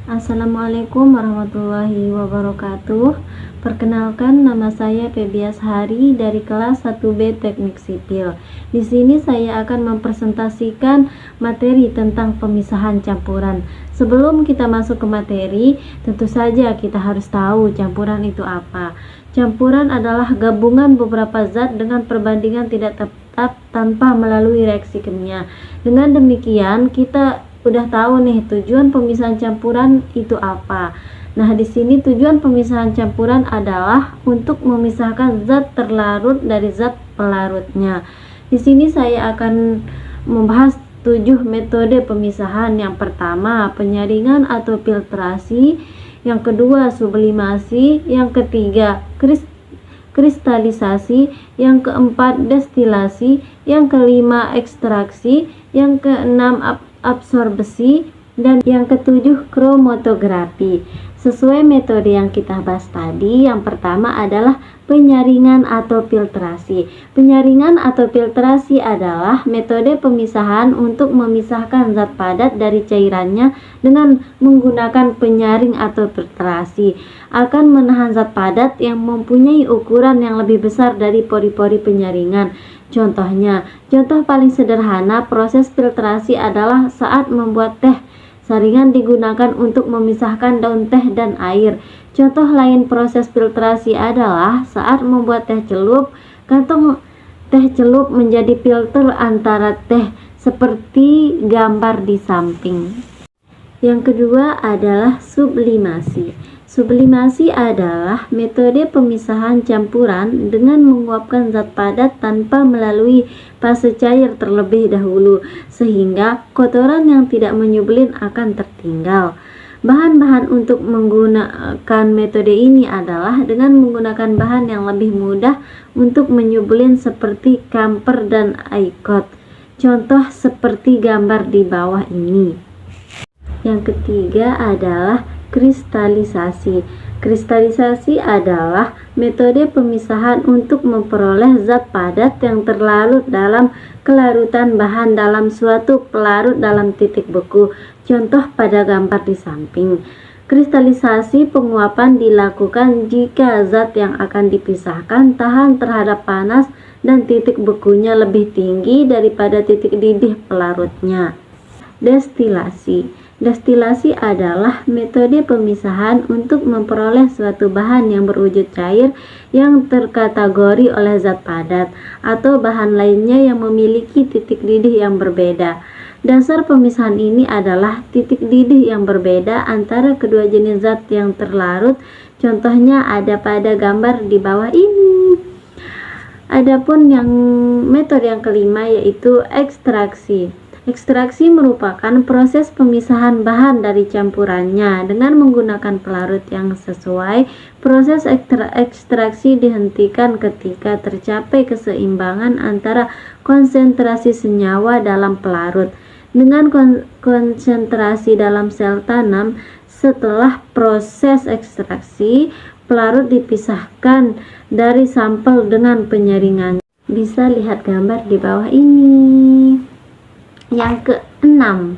Assalamualaikum warahmatullahi wabarakatuh. Perkenalkan, nama saya Febias Hari dari kelas 1B Teknik Sipil. Di sini saya akan mempresentasikan materi tentang pemisahan campuran. Sebelum kita masuk ke materi, tentu saja kita harus tahu campuran itu apa. Campuran adalah gabungan beberapa zat dengan perbandingan tidak tetap tanpa melalui reaksi kimia. Dengan demikian, kita udah tahu nih tujuan pemisahan campuran itu apa. Nah, di sini tujuan pemisahan campuran adalah untuk memisahkan zat terlarut dari zat pelarutnya. Di sini saya akan membahas 7 metode pemisahan. Yang pertama, penyaringan atau filtrasi. Yang kedua, sublimasi. Yang ketiga, kristalisasi. Yang keempat, destilasi. Yang kelima, ekstraksi. Yang keenam, absorbsi, dan yang ketujuh, kromatografi. Sesuai metode yang kita bahas tadi, yang pertama adalah penyaringan atau filtrasi. Penyaringan atau filtrasi adalah metode pemisahan untuk memisahkan zat padat dari cairannya dengan menggunakan penyaring atau filtrasi. Akan menahan zat padat yang mempunyai ukuran yang lebih besar dari pori-pori penyaringan. Contoh paling sederhana proses filtrasi adalah saat membuat teh. Saringan digunakan untuk memisahkan daun teh dan air. Contoh lain proses filtrasi adalah saat membuat teh celup. Kantong teh celup menjadi filter antara teh seperti gambar di samping. Yang kedua adalah sublimasi. Sublimasi adalah metode pemisahan campuran dengan menguapkan zat padat tanpa melalui fase cair terlebih dahulu, sehingga kotoran yang tidak menyublim akan tertinggal. Bahan-bahan untuk menggunakan metode ini adalah dengan menggunakan bahan yang lebih mudah untuk menyublim seperti kamper dan aikot. Contoh seperti gambar di bawah ini. Yang ketiga adalah kristalisasi. Kristalisasi adalah metode pemisahan untuk memperoleh zat padat yang terlarut dalam kelarutan bahan dalam suatu pelarut dalam titik beku. Contoh pada gambar di samping. Kristalisasi penguapan dilakukan jika zat yang akan dipisahkan tahan terhadap panas dan titik bekunya lebih tinggi daripada titik didih pelarutnya. Destilasi. Destilasi adalah metode pemisahan untuk memperoleh suatu bahan yang berwujud cair yang terkategori oleh zat padat atau bahan lainnya yang memiliki titik didih yang berbeda. Dasar pemisahan ini adalah titik didih yang berbeda antara kedua jenis zat yang terlarut. Contohnya ada pada gambar di bawah ini. Adapun metode yang kelima yaitu ekstraksi. Ekstraksi merupakan proses pemisahan bahan dari campurannya dengan menggunakan pelarut yang sesuai. Proses ekstraksi dihentikan ketika tercapai keseimbangan antara konsentrasi senyawa dalam pelarut dengan konsentrasi dalam sel tanam. Setelah proses ekstraksi, pelarut dipisahkan dari sampel dengan penyaringan. Bisa lihat gambar di bawah ini. Yang keenam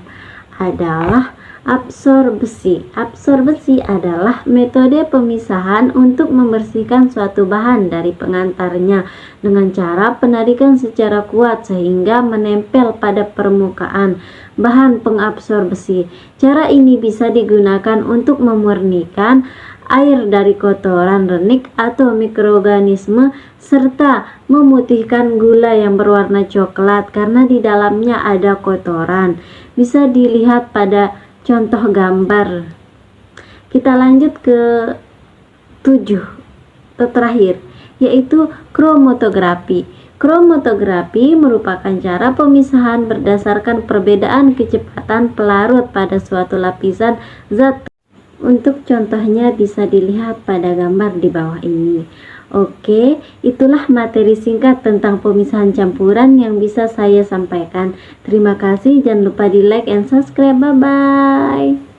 adalah absorbsi. Absorbsi adalah metode pemisahan untuk membersihkan suatu bahan dari pengantarnya dengan cara penarikan secara kuat sehingga menempel pada permukaan bahan pengabsorbsi. Cara ini bisa digunakan untuk memurnikan air dari kotoran renik atau mikroorganisme serta memutihkan gula yang berwarna coklat karena di dalamnya ada kotoran. Bisa dilihat pada contoh gambar. Kita lanjut ke 7 terakhir, yaitu kromatografi. Kromatografi merupakan cara pemisahan berdasarkan perbedaan kecepatan pelarut pada suatu lapisan zat. Untuk contohnya bisa dilihat pada gambar di bawah ini. Oke, itulah materi singkat tentang pemisahan campuran yang bisa saya sampaikan. Terima kasih, jangan lupa di like and subscribe. Bye bye.